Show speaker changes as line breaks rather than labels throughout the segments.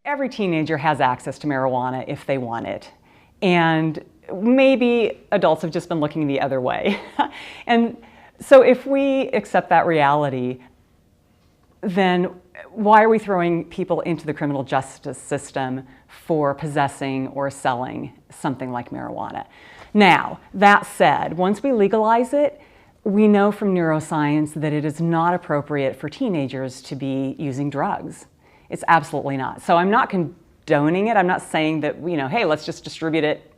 every teenager has access to marijuana if they want it. And maybe adults have just been looking the other way. And so if we accept that reality, then why are we throwing people into the criminal justice system for possessing or selling something like marijuana? Now, that said, once we legalize it, we know from neuroscience that it is not appropriate for teenagers to be using drugs. It's absolutely not. So I'm not condoning it. I'm not saying that, hey, let's just distribute it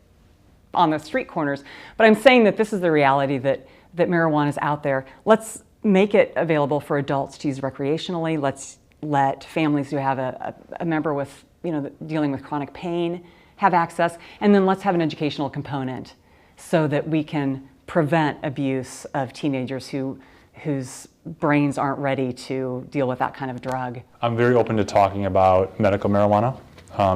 on the street corners. But I'm saying that this is the reality that marijuana is out there. Let's make it available for adults to use recreationally. Let's let families who have a member with, dealing with chronic pain have access. And then let's have an educational component so that we can prevent abuse of teenagers whose brains aren't ready to deal with that kind of drug.
I'm very open to talking about medical marijuana,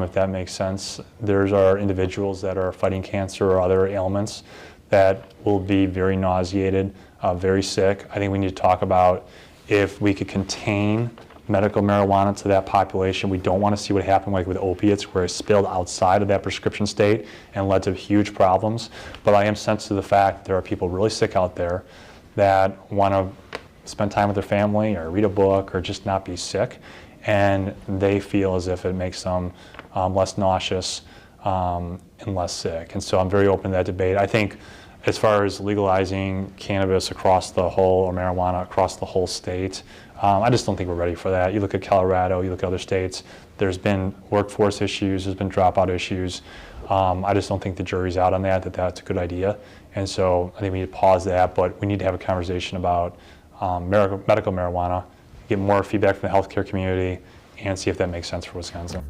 if that makes sense. There are individuals that are fighting cancer or other ailments that will be very nauseated, very sick. I think we need to talk about if we could contain medical marijuana to that population. We don't want to see what happened like with opiates, where it spilled outside of that prescription state and led to huge problems. But I am sensitive to the fact there are people really sick out there that want to spend time with their family or read a book or just not be sick, and they feel as if it makes them less nauseous and less sick. And so I'm very open to that debate. I think as far as legalizing cannabis across the whole, or marijuana across the whole state, I just don't think we're ready for that. You look at Colorado, you look at other states, there's been workforce issues, there's been dropout issues. I just don't think the jury's out on that that's a good idea. And so I think we need to pause that, but we need to have a conversation about medical marijuana, get more feedback from the healthcare community, and see if that makes sense for Wisconsin.